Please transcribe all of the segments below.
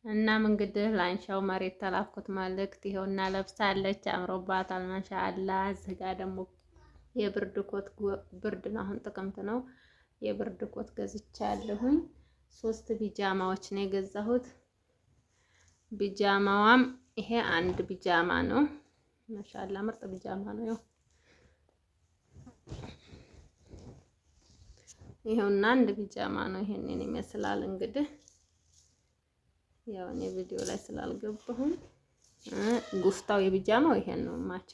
እናም እንግዲህ ላንሻው መሬት ተላኩት መልእክት ይኸውና ለብሳለች፣ አምሮባታል ማሻአላ። እዚህ ጋር ደግሞ የብርድ ኮት ብርድ ነው፣ አሁን ጥቅምት ነው። የብርድ ኮት ገዝቻለሁኝ። 3 ቢጃማዎች ነው የገዛሁት። ቢጃማዋም ይሄ አንድ ቢጃማ ነው። ማሻአላ ምርጥ ቢጃማ ነው። ይኸውና አንድ ቢጃማ ነው። ይሄንን ይመስላል እንግዲህ ያው እኔ ቪዲዮ ላይ ስላልገባሁኝ ጉፍታው የቢጃማው ይሄን ነው ማች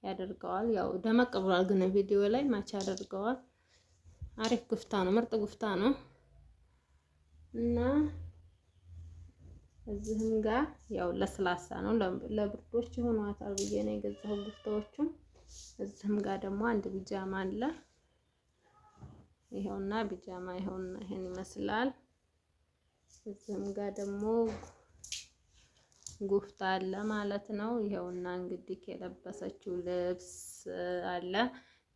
ያደርገዋል። ያው ደመቅ ብሏል፣ ግን ቪዲዮ ላይ ማች ያደርገዋል። አሪፍ ጉፍታ ነው፣ ምርጥ ጉፍታ ነው። እና እዚህም ጋር ያው ለስላሳ ነው፣ ለብርዶች ይሆናታል ብዬ ነው የገዛው ጉፍታዎቹን። እዚህም ጋር ደግሞ አንድ ቢጃማ አለ። ይሄውና ቢጃማ ይሄውና ይሄን ይመስላል። እዚህም ጋር ደግሞ ጉፍታ አለ ማለት ነው። ይሄውና እንግዲህ የለበሰችው ልብስ አለ፣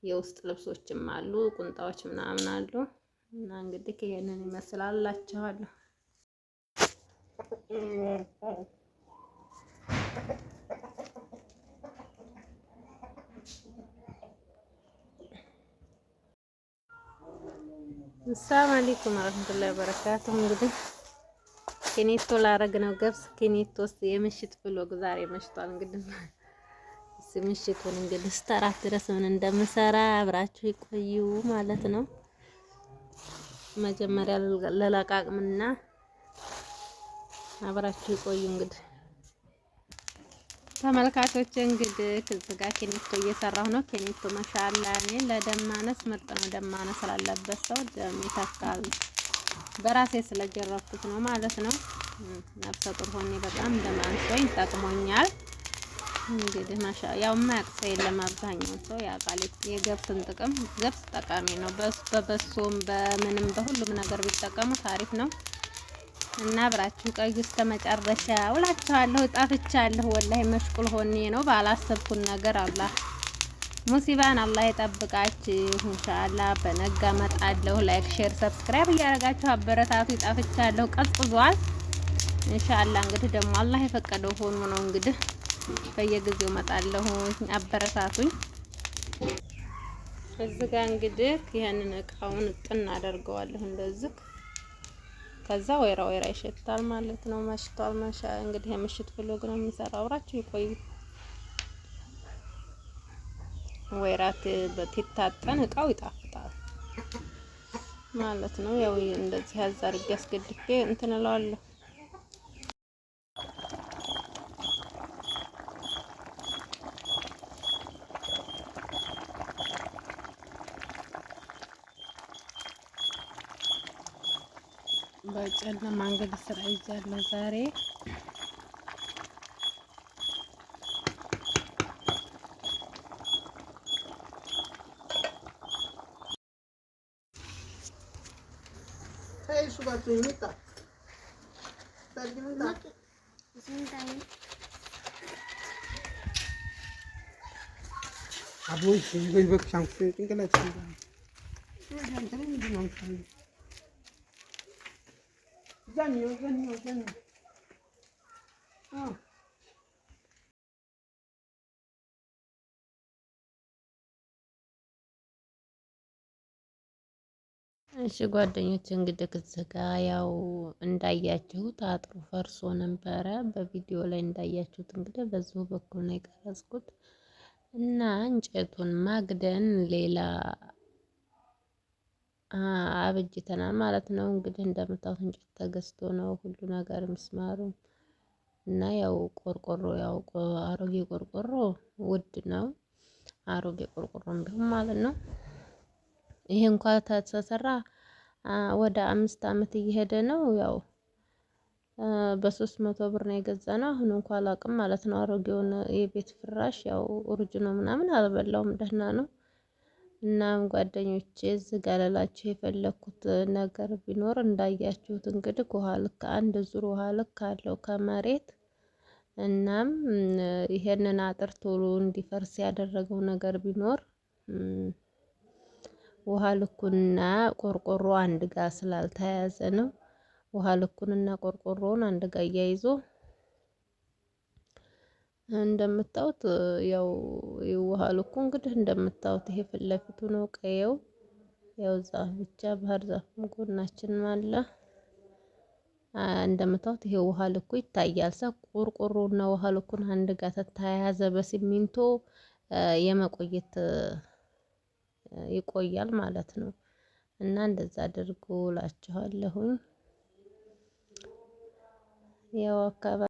የውስጥ ልብሶችም አሉ፣ ቁንጣዎች ምናምን አሉ። እና እንግዲህ ይሄንን ይመስላላችኋለሁ። ሰላም አለይኩም ወራህመቱላሂ ወበረካቱሁ። እንግዲህ ኬኔቶ ላረግ ነው ገብስ ኬኔቶስ የምሽት ብሎግ ዛሬ መሽቷል። እንግዲህ ምሽቱን እንግዲህ እስከ 4 ድረስ ምን እንደምሰራ አብራችሁ ይቆዩ ማለት ነው። መጀመሪያ ለለቃቅምና አብራችሁ ይቆዩ እንግዲህ ተመልካቾች። እንግዲህ እዚህ ጋር ኬኔቶ እየሰራሁ ነው። ኬኔቶ ማሻአላ እኔ ለደም ማነስ ምርጥ ነው። ደም ማነስ ስላለበት ሰው ደም ይተካል። በራሴ ስለጀረብኩት ነው ማለት ነው። ነፍሰ ጡር ሆኜ በጣም ደም አንሶኝ ጠቅሞኛል። እንግዲህ ያው የማያውቅ ሰው የለም። አብዛኛው ሰው ያውቃል የገብስን ጥቅም። ገብስ ጠቃሚ ነው። በበሶም በምንም በሁሉም ነገር ቢጠቀሙት አሪፍ ነው። እና አብራችሁ ቆዩ እስከ መጨረሻ ውላችኋለሁ። ጣፍቻለሁ ወላሂ መሽቁል ሆኜ ነው ባላሰብኩን ነገር። አላህ ሙሲባን አላህ ይጠብቃችሁ ኢንሻአላህ። በነጋ መጣለሁ። ላይክ ሼር ሰብስክራይብ እያደረጋችሁ አበረታቱ። ጣፍቻለሁ ቀዝቅዟል ኢንሻአላህ። እንግዲህ ደግሞ አላህ የፈቀደው ሆኖ ነው። እንግዲህ በየጊዜው መጣለሁ፣ አበረታቱኝ። እዚህ ጋር እንግዲህ ይሄንን እቃውን ጥና አደርገዋለሁ እንደዚህ። ከዛ ወይራ ይሸታል ማለት ነው። መሽቷል። እንግዲህ የምሽት ብሎግ ነው የምሰራው። አብራችሁ ይቆዩ። ወይራት በትታጠን እቃው ይጣፍጣል ማለት ነው። ያው እንደዚህ አዛርጌ አስገድፌ እንትን እለዋለሁ። በጨለማ እንግዲህ ስራ ይዣለሁ ዛሬ። እሺ ጓደኞች እንግዲህ እዚህ ጋ ያው እንዳያችሁት አጥሩ ፈርሶ ነበረ። በቪዲዮ ላይ እንዳያችሁት እንግዲህ በዚሁ በኩል ነው የቀረጽኩት እና እንጨቱን ማግደን ሌላ አብጅተናል ማለት ነው። እንግዲህ እንደምታዩት እንጨት ተገዝቶ ነው ሁሉ ነገር ምስማሩ እና ያው ቆርቆሮ ያው አሮጌ ቆርቆሮ ውድ ነው። አሮጌ ቆርቆሮም ቢሆን ማለት ነው። ይሄ እንኳን ተሰራ ወደ 5 አመት እየሄደ ነው። ያው በ300 ብር ነው የገዛነው። አሁን እንኳን አላውቅም ማለት ነው። አሮጌውን የቤት ፍራሽ ያው ኦሪጅኖ ምናምን አልበላውም፣ ደህና ነው። እናም ጓደኞቼ እዚህ ጋር ልላችሁ የፈለኩት ነገር ቢኖር እንዳያችሁት እንግዲህ ውሃ ልክ አንድ ዙር ውሃ ልክ አለው ከመሬት። እናም ይሄንን አጥር ቶሎ እንዲፈርስ ያደረገው ነገር ቢኖር ውሃ ልኩና ቆርቆሮ አንድ ጋር ስላልተያያዘ ነው። ውሃ ልኩንና ቆርቆሮውን አንድ ጋር አያይዞ እንደምታዩት ያው የውሃ ልኩ እንግዲህ እንደምታዩት ይሄ ፊት ለፊቱ ነው ቀየው። ያው ዛፍ ብቻ ባህር ዛፍም ጎናችን አለ። እንደምታዩት ይሄ ውሃ ልኩ ይታያል። ቆርቆሮና ውሃ ልኩን አንድ ጋር ተያያዘ በሲሚንቶ የመቆየት ይቆያል ማለት ነው። እና እንደዛ አድርጎ እላችኋለሁኝ። ያው አካባቢ